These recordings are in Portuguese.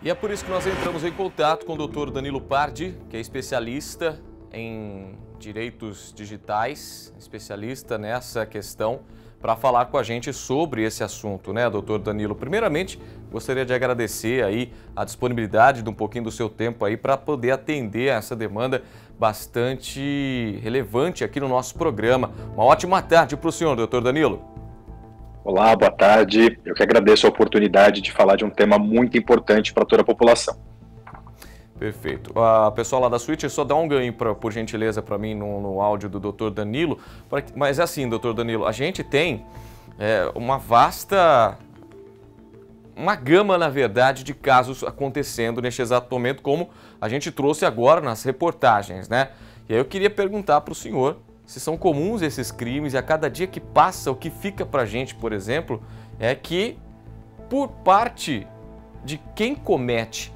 E é por isso que nós entramos em contato com o Dr. Danilo Pardi, que é especialista em direitos digitais, especialista nessa questão, para falar com a gente sobre esse assunto, né, doutor Danilo? Primeiramente, gostaria de agradecer aí a disponibilidade de um pouquinho do seu tempo aí para poder atender a essa demanda bastante relevante aqui no nosso programa. Uma ótima tarde para o senhor, doutor Danilo. Olá, boa tarde. Eu que agradeço a oportunidade de falar de um tema muito importante para toda a população. Perfeito. Pessoal lá da Switch, só dá um ganho, por gentileza, para mim no áudio do Dr. Danilo. Mas é assim, Dr. Danilo, a gente tem uma gama, na verdade, de casos acontecendo neste exato momento, como a gente trouxe agora nas reportagens, né? E aí eu queria perguntar para o senhor se são comuns esses crimes, e a cada dia que passa, o que fica para a gente, por exemplo, é que, por parte de quem comete,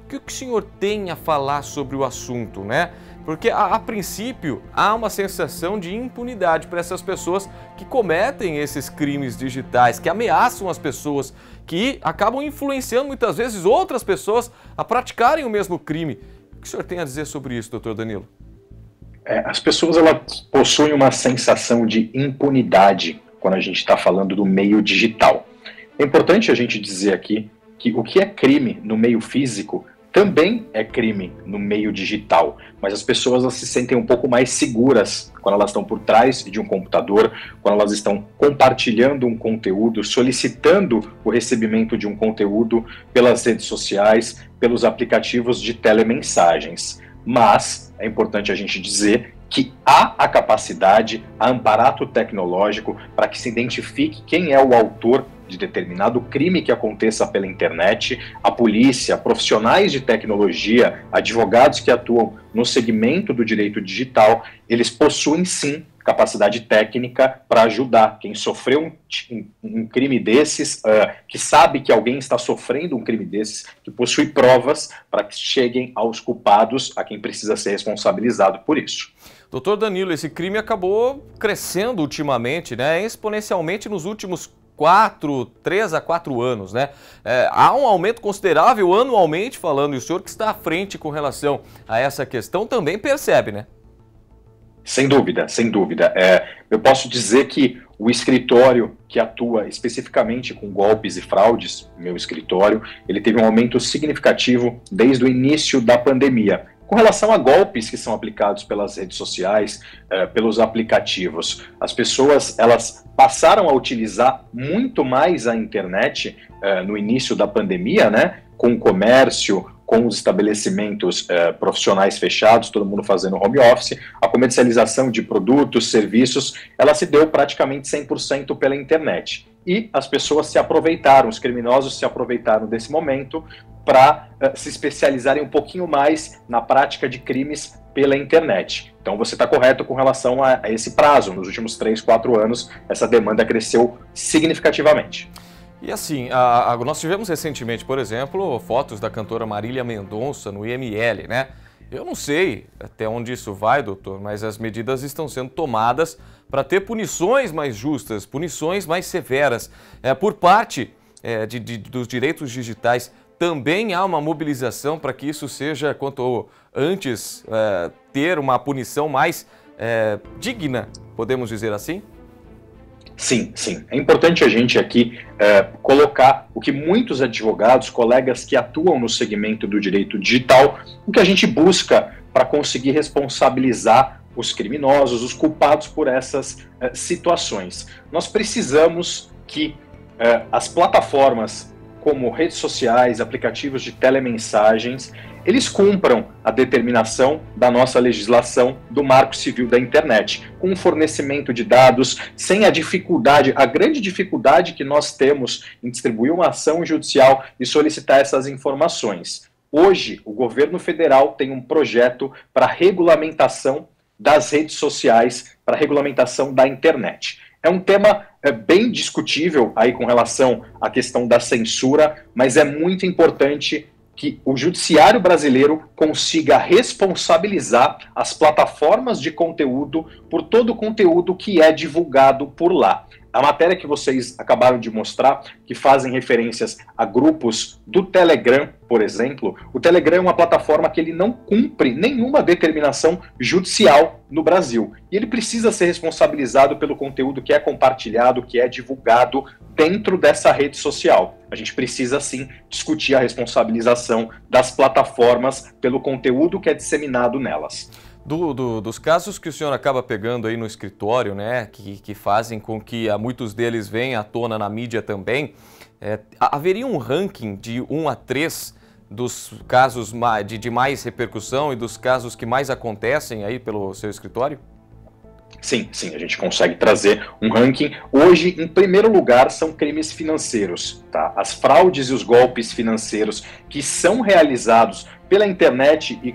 o que o senhor tem a falar sobre o assunto, né? Porque, a princípio, há uma sensação de impunidade para essas pessoas que cometem esses crimes digitais, que ameaçam as pessoas, que acabam influenciando muitas vezes outras pessoas a praticarem o mesmo crime. O que o senhor tem a dizer sobre isso, doutor Danilo? As pessoas elas possuem uma sensação de impunidade quando a gente está falando do meio digital. É importante a gente dizer aqui que o que é crime no meio físico também é crime no meio digital, mas as pessoas elas se sentem um pouco mais seguras quando elas estão por trás de um computador, quando elas estão compartilhando um conteúdo, solicitando o recebimento de um conteúdo pelas redes sociais, pelos aplicativos de telemensagens. Mas é importante a gente dizer que há a capacidade, há amparato tecnológico para que se identifique quem é o autor de determinado crime que aconteça pela internet. A polícia, profissionais de tecnologia, advogados que atuam no segmento do direito digital, eles possuem sim capacidade técnica para ajudar quem sofreu um crime desses, que sabe que alguém está sofrendo um crime desses, que possui provas para que cheguem aos culpados, a quem precisa ser responsabilizado por isso. Doutor Danilo, esse crime acabou crescendo ultimamente, né? Exponencialmente nos últimos 3 a 4 anos, né? Há um aumento considerável anualmente falando, e o senhor que está à frente com relação a essa questão também percebe, né? Sem dúvida, sem dúvida. Eu posso dizer que o escritório que atua especificamente com golpes e fraudes, meu escritório, ele teve um aumento significativo desde o início da pandemia. Com relação a golpes que são aplicados pelas redes sociais, pelos aplicativos, as pessoas elas passaram a utilizar muito mais a internet no início da pandemia, né? Com o comércio, com os estabelecimentos profissionais fechados, todo mundo fazendo home office, a comercialização de produtos, serviços, ela se deu praticamente 100% pela internet. E as pessoas se aproveitaram, os criminosos se aproveitaram desse momento para se especializarem um pouquinho mais na prática de crimes pela internet. Então você está correto com relação a esse prazo. Nos últimos 3, 4 anos, essa demanda cresceu significativamente. E assim, nós tivemos recentemente, por exemplo, fotos da cantora Marília Mendonça no IML, né? Eu não sei até onde isso vai, doutor, mas as medidas estão sendo tomadas para ter punições mais justas, punições mais severas. Por parte dos direitos digitais, também há uma mobilização para que isso seja, quanto antes, ter uma punição mais digna, podemos dizer assim? Sim, sim. É importante a gente aqui colocar o que muitos advogados, colegas que atuam no segmento do direito digital, o que a gente busca para conseguir responsabilizar os criminosos, os culpados por essas situações. Nós precisamos que as plataformas como redes sociais, aplicativos de telemensagens, eles cumpram a determinação da nossa legislação do Marco Civil da Internet, com o fornecimento de dados, sem a dificuldade, a grande dificuldade que nós temos em distribuir uma ação judicial e solicitar essas informações. Hoje, o governo federal tem um projeto para regulamentação das redes sociais, para regulamentação da internet. É um tema bem discutível aí com relação à questão da censura, mas é muito importante que o judiciário brasileiro consiga responsabilizar as plataformas de conteúdo por todo o conteúdo que é divulgado por lá. A matéria que vocês acabaram de mostrar, que fazem referências a grupos do Telegram, por exemplo, o Telegram é uma plataforma que ele não cumpre nenhuma determinação judicial no Brasil. E ele precisa ser responsabilizado pelo conteúdo que é compartilhado, que é divulgado dentro dessa rede social. A gente precisa, sim, discutir a responsabilização das plataformas pelo conteúdo que é disseminado nelas. Dos casos que o senhor acaba pegando aí no escritório, né, que fazem com que muitos deles venham à tona na mídia também, haveria um ranking de 1 a 3 dos casos de mais repercussão e dos casos que mais acontecem aí pelo seu escritório? Sim, a gente consegue trazer um ranking. Hoje, em primeiro lugar, são crimes financeiros, tá? As fraudes e os golpes financeiros que são realizados pela internet e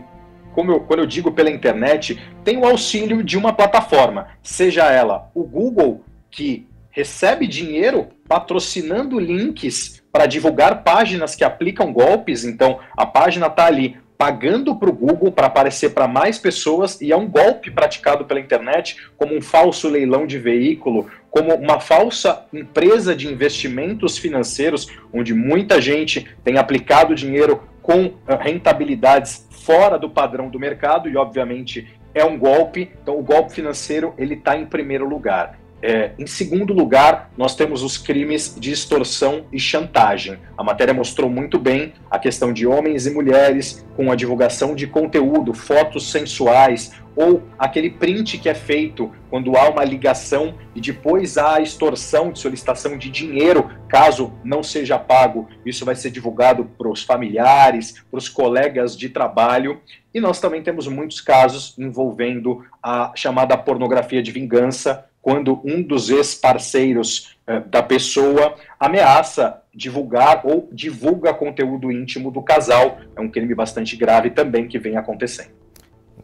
quando eu digo pela internet, tem o auxílio de uma plataforma, seja ela o Google, que recebe dinheiro patrocinando links para divulgar páginas que aplicam golpes, então a página está ali pagando para o Google para aparecer para mais pessoas e é um golpe praticado pela internet como um falso leilão de veículo, como uma falsa empresa de investimentos financeiros, onde muita gente tem aplicado dinheiro com rentabilidades fora do padrão do mercado e, obviamente, é um golpe. Então, o golpe financeiro ele está em primeiro lugar. Em segundo lugar, nós temos os crimes de extorsão e chantagem. A matéria mostrou muito bem a questão de homens e mulheres com a divulgação de conteúdo, fotos sensuais, ou aquele print que é feito quando há uma ligação e depois há a extorsão de solicitação de dinheiro, caso não seja pago. Isso vai ser divulgado para os familiares, para os colegas de trabalho. E nós também temos muitos casos envolvendo a chamada pornografia de vingança, quando um dos ex-parceiros da pessoa ameaça divulgar ou divulga conteúdo íntimo do casal. É um crime bastante grave também que vem acontecendo.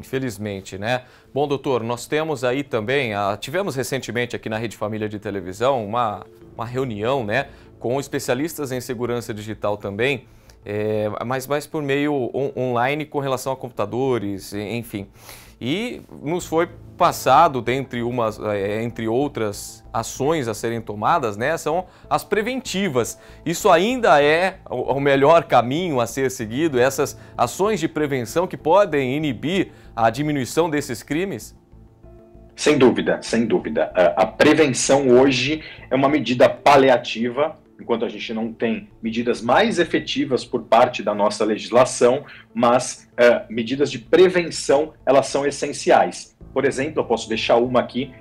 Infelizmente, né? Bom, doutor, nós temos aí também, tivemos recentemente aqui na Rede Família de Televisão uma reunião, né, com especialistas em segurança digital também, mas mais por meio online com relação a computadores, enfim. E nos foi passado, entre outras ações a serem tomadas, né, são as preventivas. Isso ainda é o melhor caminho a ser seguido, essas ações de prevenção que podem inibir a diminuição desses crimes? Sem dúvida, sem dúvida. A prevenção hoje é uma medida paliativa, enquanto a gente não tem medidas mais efetivas por parte da nossa legislação, mas medidas de prevenção, elas são essenciais. Por exemplo, eu posso deixar uma aqui,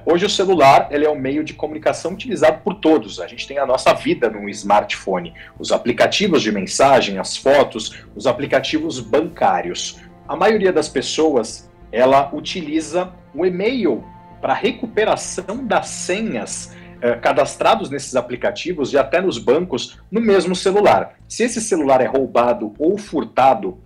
hoje o celular ele é um meio de comunicação utilizado por todos, a gente tem a nossa vida no smartphone, os aplicativos de mensagem, as fotos, os aplicativos bancários. A maioria das pessoas, ela utiliza o e-mail para recuperação das senhas cadastrados nesses aplicativos e até nos bancos no mesmo celular. Se esse celular é roubado ou furtado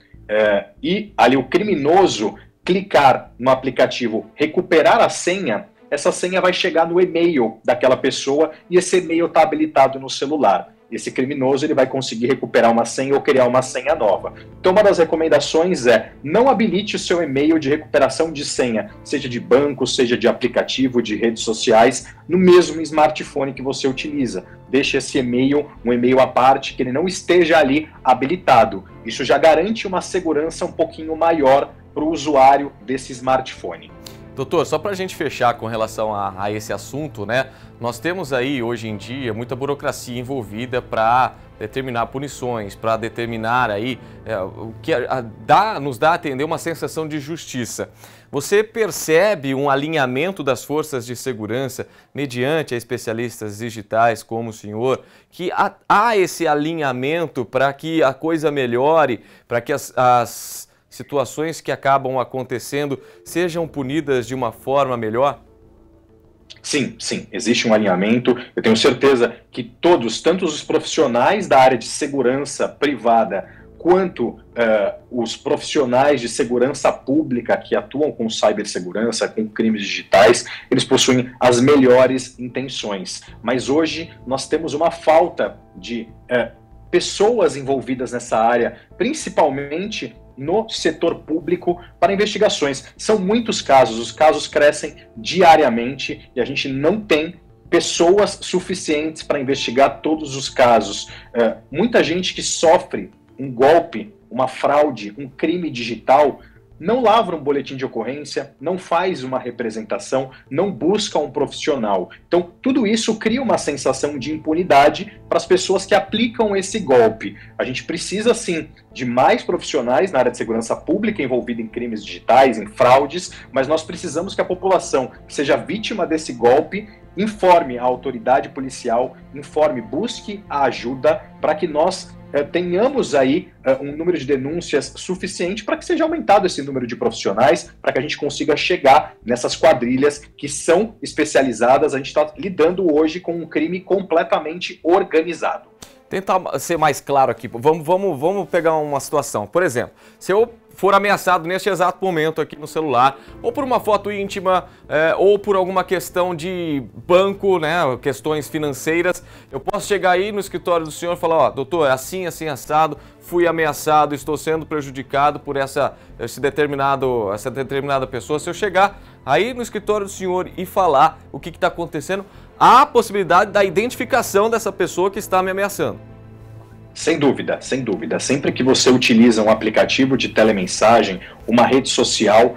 e ali o criminoso clicar no aplicativo recuperar a senha, essa senha vai chegar no e-mail daquela pessoa e esse e-mail está habilitado no celular. Esse criminoso ele vai conseguir recuperar uma senha ou criar uma senha nova. Então, uma das recomendações é não habilite o seu e-mail de recuperação de senha, seja de banco, seja de aplicativo, de redes sociais, no mesmo smartphone que você utiliza. Deixe esse e-mail, um e-mail à parte, que ele não esteja ali habilitado. Isso já garante uma segurança um pouquinho maior para o usuário desse smartphone. Doutor, só para a gente fechar com relação a esse assunto, né? Nós temos aí, hoje em dia, muita burocracia envolvida para determinar punições, para determinar aí o que nos dá a atender uma sensação de justiça. Você percebe um alinhamento das forças de segurança, mediante especialistas digitais como o senhor, que há esse alinhamento para que a coisa melhore, para que as situações que acabam acontecendo sejam punidas de uma forma melhor? Sim, existe um alinhamento. Eu tenho certeza que todos, tanto os profissionais da área de segurança privada, quanto os profissionais de segurança pública que atuam com cibersegurança, com crimes digitais, eles possuem as melhores intenções. Mas hoje nós temos uma falta de pessoas envolvidas nessa área, principalmente no setor público, para investigações. São muitos casos, os casos crescem diariamente e a gente não tem pessoas suficientes para investigar todos os casos. Muita gente que sofre um golpe, uma fraude, um crime digital, não lavra um boletim de ocorrência, não faz uma representação, não busca um profissional. Então, tudo isso cria uma sensação de impunidade para as pessoas que aplicam esse golpe. A gente precisa, sim, de mais profissionais na área de segurança pública envolvida em crimes digitais, em fraudes, mas nós precisamos que a população que seja vítima desse golpe informe a autoridade policial, informe, busque a ajuda para que nós tenhamos aí um número de denúncias suficiente para que seja aumentado esse número de profissionais, para que a gente consiga chegar nessas quadrilhas que são especializadas. A gente está lidando hoje com um crime completamente organizado. Tentar ser mais claro aqui, vamos pegar uma situação. Por exemplo, se eu for ameaçado neste exato momento aqui no celular, ou por uma foto íntima, ou por alguma questão de banco, né, questões financeiras, eu posso chegar aí no escritório do senhor e falar, ó, doutor, assim, assim, assado, fui ameaçado, estou sendo prejudicado por essa determinada pessoa. Se eu chegar aí no escritório do senhor e falar o que está acontecendo, há a possibilidade da identificação dessa pessoa que está me ameaçando. Sem dúvida, sem dúvida. Sempre que você utiliza um aplicativo de telemensagem, uma rede social,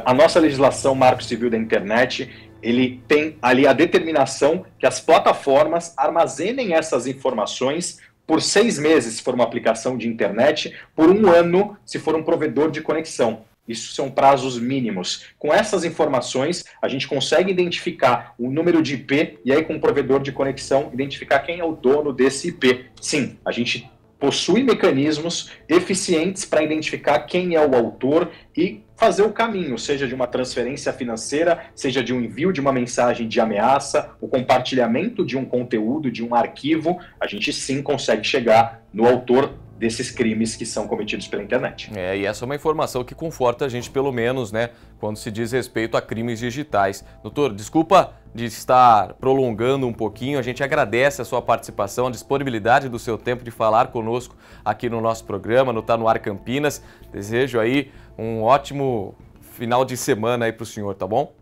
a nossa legislação Marco Civil da Internet, ele tem ali a determinação que as plataformas armazenem essas informações por 6 meses, se for uma aplicação de internet, por 1 ano, se for um provedor de conexão. Isso são prazos mínimos. Com essas informações, a gente consegue identificar o número de IP e aí com o provedor de conexão, identificar quem é o dono desse IP. Sim, a gente possui mecanismos eficientes para identificar quem é o autor e fazer o caminho, seja de uma transferência financeira, seja de um envio de uma mensagem de ameaça, o compartilhamento de um conteúdo, de um arquivo, a gente sim consegue chegar no autor desses crimes que são cometidos pela internet. E essa é uma informação que conforta a gente, pelo menos, né, quando se diz respeito a crimes digitais. Doutor, desculpa de estar prolongando um pouquinho, a gente agradece a sua participação, a disponibilidade do seu tempo de falar conosco aqui no nosso programa, no Tá No Ar Campinas. Desejo aí um ótimo final de semana aí para o senhor, tá bom?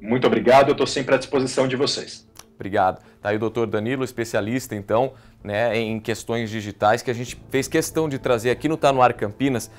Muito obrigado, eu estou sempre à disposição de vocês. Obrigado. Tá aí o doutor Danilo, especialista, então, né, em questões digitais, que a gente fez questão de trazer aqui no Tá No Ar Campinas